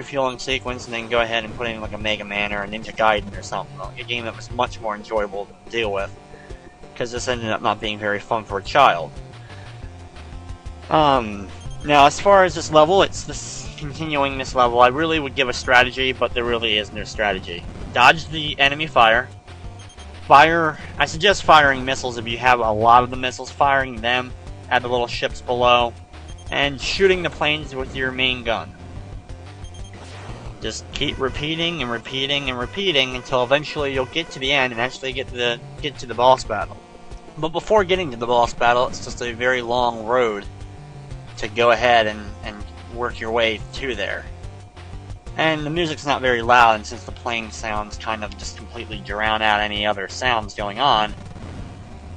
refueling sequence and then go ahead and put in like a Mega Man or a Ninja Gaiden or something. Like a game that was much more enjoyable to deal with, because this ended up not being very fun for a child. Now as far as this level, continuing this level, I really would give a strategy, but there really is no strategy. Dodge the enemy fire. I suggest firing missiles if you have a lot of the missiles, firing them at the little ships below, and shooting the planes with your main gun. Just keep repeating and repeating and repeating until eventually you'll get to the end and actually get to the boss battle. But before getting to the boss battle, it's just a very long road to go ahead and work your way to there. And the music's not very loud, and since the playing sounds kind of just completely drown out any other sounds going on,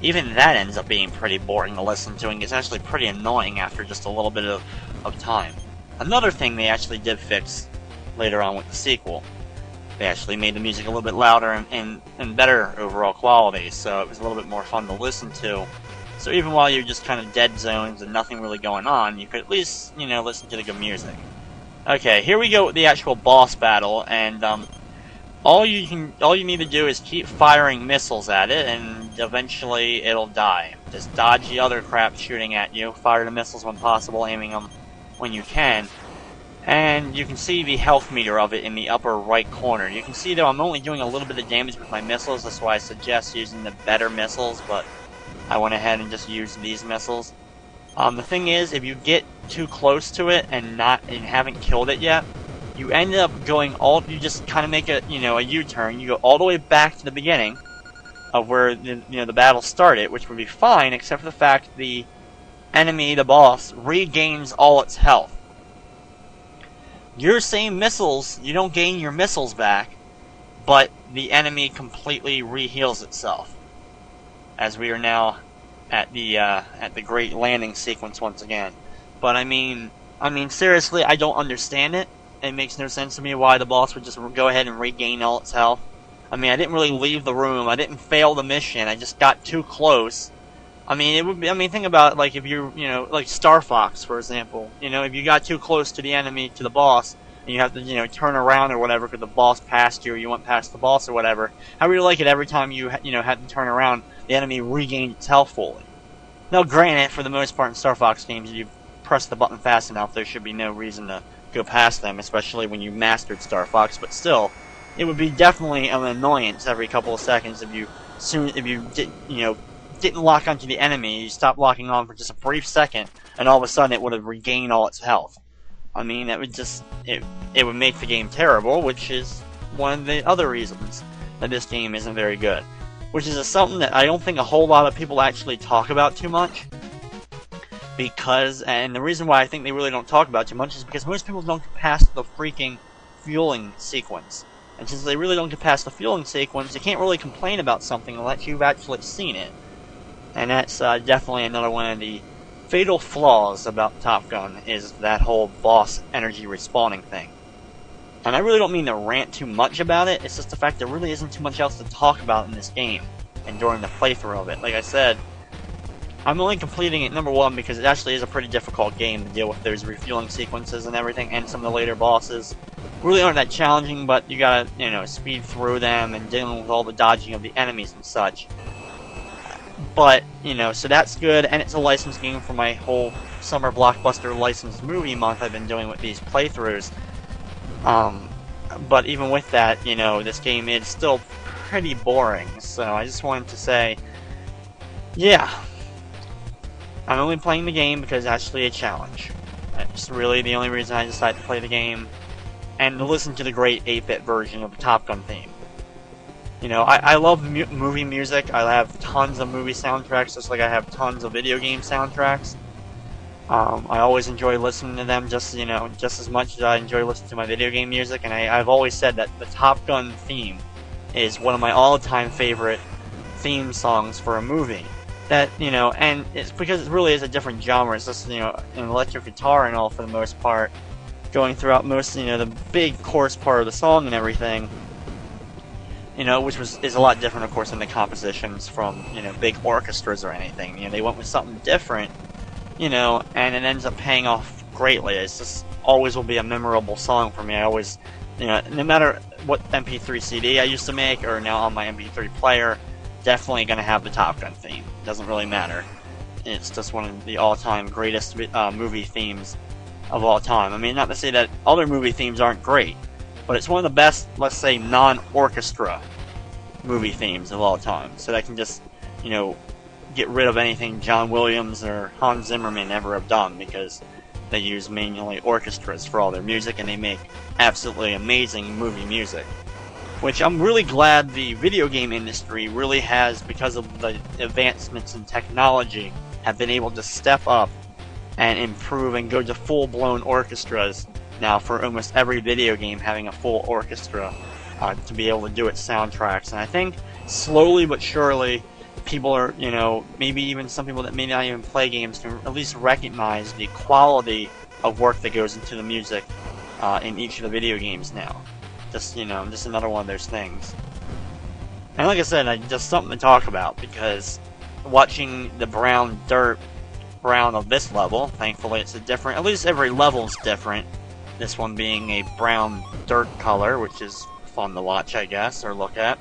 even that ends up being pretty boring to listen to, and gets actually pretty annoying after just a little bit of time. Another thing they actually did fix later on with the sequel, they actually made the music a little bit louder and better overall quality, so it was a little bit more fun to listen to. So even while you're just kind of dead zones and nothing really going on, you could at least, listen to the good music. Okay, here we go with the actual boss battle, and all you need to do is keep firing missiles at it, and eventually it'll die. Just dodge the other crap shooting at you, fire the missiles when possible, aiming them when you can, and you can see the health meter of it in the upper right corner. You can see though I'm only doing a little bit of damage with my missiles, that's why I suggest using the better missiles, but I went ahead and just used these missiles. The thing is, if you get too close to it and haven't killed it yet, you end up you just kind of make a U-turn. You go all the way back to the beginning of where the battle started, which would be fine, except for the fact the enemy, the boss, regains all its health. Your same missiles, you don't gain your missiles back, but the enemy completely re-heals itself. As we are now at the great landing sequence once again. But I mean seriously, I don't understand it. It makes no sense to me why the boss would just go ahead and regain all its health. I mean, I didn't really leave the room. I didn't fail the mission. I just got too close. I mean, think about it, like if like Star Fox, for example. If you got too close to the enemy, to the boss, and you have to, turn around or whatever because the boss passed you, or you went past the boss or whatever. I really like it every time you had to turn around, the enemy regained its health fully. Now, granted, for the most part in Star Fox games, if you press the button fast enough, there should be no reason to go past them, especially when you mastered Star Fox. But still, it would be definitely an annoyance every couple of seconds if you didn't lock onto the enemy. You stopped locking on for just a brief second, and all of a sudden it would have regained all its health. I mean, that would it would make the game terrible, which is one of the other reasons that this game isn't very good. Which is something that I don't think a whole lot of people actually talk about too much. And the reason why I think they really don't talk about it too much is because most people don't get past the freaking fueling sequence. And since they really don't get past the fueling sequence, you can't really complain about something unless you've actually seen it. And that's definitely another one of the fatal flaws about Top Gun, is that whole boss energy respawning thing. And I really don't mean to rant too much about it, it's just the fact there really isn't too much else to talk about in this game, and during the playthrough of it. Like I said, I'm only completing it, number one, because it actually is a pretty difficult game to deal with those refueling sequences and everything, and some of the later bosses really aren't that challenging, but you gotta, speed through them and dealing with all the dodging of the enemies and such. But, so that's good, and it's a licensed game for my whole summer blockbuster licensed movie month I've been doing with these playthroughs. But even with that, this game is still pretty boring, so I just wanted to say, yeah, I'm only playing the game because it's actually a challenge. That's really the only reason I decided to play the game, and to listen to the great 8-bit version of the Top Gun theme. I love movie music. I have tons of movie soundtracks, just like I have tons of video game soundtracks. I always enjoy listening to them just as much as I enjoy listening to my video game music, and I've always said that the Top Gun theme is one of my all-time favorite theme songs for a movie. That, and it's because it really is a different genre. It's just, an electric guitar and all for the most part, going throughout most, the big chorus part of the song and everything, which is a lot different, of course, than the compositions from, big orchestras or anything. They went with something different, and it ends up paying off greatly. It's just always will be a memorable song for me. I always, no matter what MP3 CD I used to make or now on my MP3 player, definitely going to have the Top Gun theme. Doesn't really matter. It's just one of the all-time greatest movie themes of all time. I mean, not to say that other movie themes aren't great, but it's one of the best, let's say, non-orchestra movie themes of all time. So that can just, get rid of anything John Williams or Hans Zimmerman ever have done, because they use mainly orchestras for all their music, and they make absolutely amazing movie music. Which I'm really glad the video game industry really has, because of the advancements in technology, have been able to step up and improve and go to full-blown orchestras now for almost every video game, having a full orchestra to be able to do its soundtracks. And I think slowly but surely people are, maybe even some people that may not even play games can at least recognize the quality of work that goes into the music in each of the video games now. Just another one of those things. And like I said, just something to talk about, because watching the brown of this level, thankfully it's a different, at least every level's different. This one being a brown dirt color, which is fun to watch, I guess, or look at.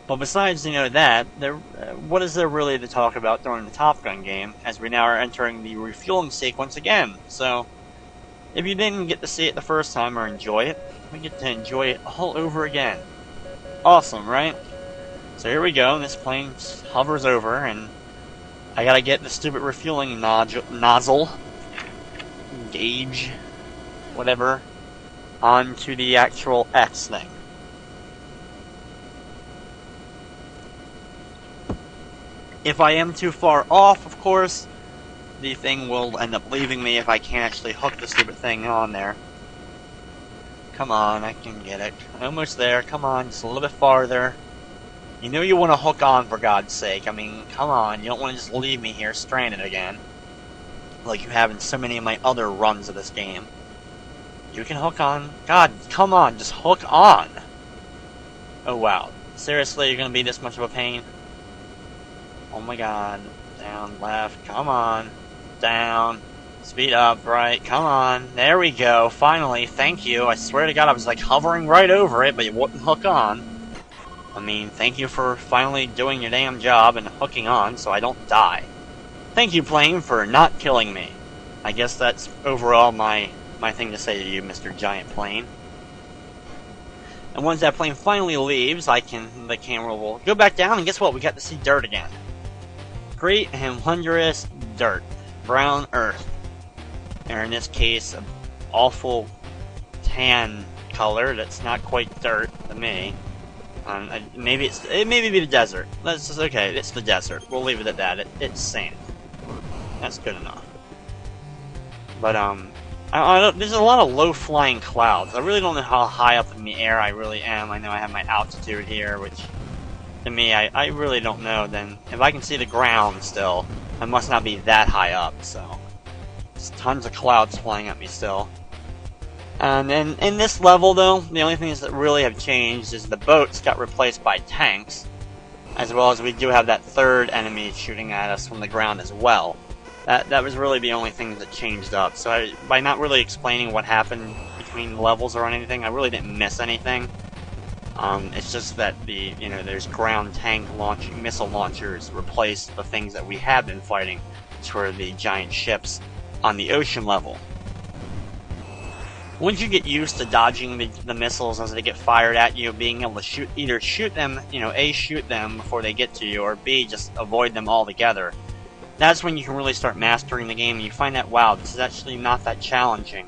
But besides, that, what is there really to talk about during the Top Gun game, as we now are entering the refueling sequence again? So, if you didn't get to see it the first time or enjoy it, we get to enjoy it all over again. Awesome, right? So here we go, and this plane hovers over, and I gotta get the stupid refueling nozzle, gauge, whatever, onto the actual X thing. If I am too far off, of course, the thing will end up leaving me if I can't actually hook the stupid thing on there. Come on, I can get it. Almost there, come on, just a little bit farther. You know you want to hook on, for God's sake. I mean, come on, you don't want to just leave me here stranded again, like you have in so many of my other runs of this game. You can hook on. God, come on, just hook on! Oh wow, seriously, you're gonna be this much of a pain? Oh my God, down, left, come on, down, speed up, right, come on, there we go, finally, thank you. I swear to God, I was like hovering right over it, but it wouldn't hook on. I mean, thank you for finally doing your damn job and hooking on so I don't die. Thank you, plane, for not killing me. I guess that's overall my thing to say to you, Mr. Giant Plane. And once that plane finally leaves, the camera will go back down, and guess what? We got to see dirt again. Great and wondrous dirt. Brown earth. Or in this case, an awful tan color that's not quite dirt to me. It may be the desert. That's just okay. It's the desert. We'll leave it at that. It's sand. That's good enough. But there's a lot of low-flying clouds. I really don't know how high up in the air I really am. I know I have my altitude here, which to me, I really don't know. Then if I can see the ground still, I must not be that high up. So there's tons of clouds flying at me still. And in this level, though, the only things that really have changed is the boats got replaced by tanks, as well as we do have that third enemy shooting at us from the ground as well. That was really the only thing that changed up. So by not really explaining what happened between levels or anything, I really didn't miss anything. It's just that there's ground tank missile launchers replaced the things that we have been fighting, which were the giant ships on the ocean level. Once you get used to dodging the missiles as they get fired at you, being able to either shoot them, A, shoot them before they get to you, or B, just avoid them altogether, that's when you can really start mastering the game, and you find that, wow, this is actually not that challenging.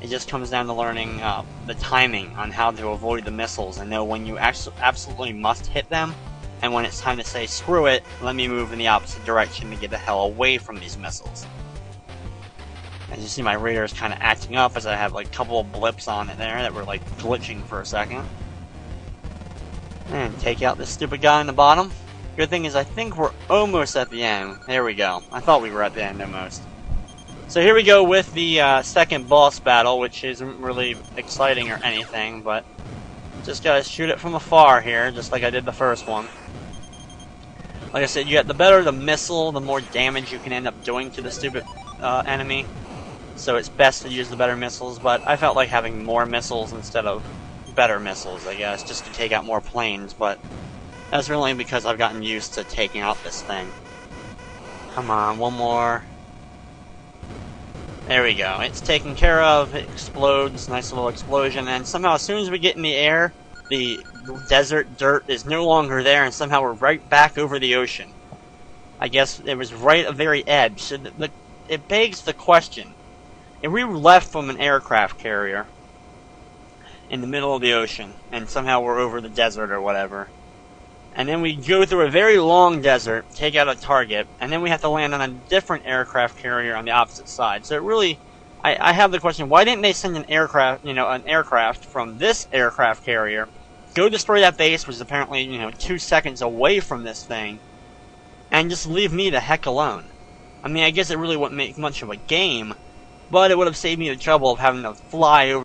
It just comes down to learning the timing on how to avoid the missiles and know when you absolutely must hit them, and when it's time to say, screw it, let me move in the opposite direction to get the hell away from these missiles. As you see, my radar is kind of acting up as I have like a couple of blips on it there that were like glitching for a second. And take out this stupid guy in the bottom. Good thing is I think we're almost at the end. There we go. I thought we were at the end almost. So here we go with the second boss battle, which isn't really exciting or anything, but just gotta shoot it from afar here, just like I did the first one. Like I said, the better the missile, the more damage you can end up doing to the stupid enemy. so it's best to use the better missiles, but I felt like having more missiles instead of better missiles, I guess, just to take out more planes, but that's really because I've gotten used to taking out this thing. Come on, one more. There we go. It's taken care of, it explodes, nice little explosion, and somehow as soon as we get in the air, the desert dirt is no longer there, and somehow we're right back over the ocean. I guess it was right at the very edge, so it begs the question, if we were left from an aircraft carrier in the middle of the ocean, and somehow we're over the desert or whatever, and then we go through a very long desert, take out a target, and then we have to land on a different aircraft carrier on the opposite side. So it really, I have the question, why didn't they send an aircraft from this aircraft carrier, go destroy that base, which is apparently, 2 seconds away from this thing, and just leave me the heck alone? I mean, I guess it really wouldn't make much of a game, but it would have saved me the trouble of having to fly over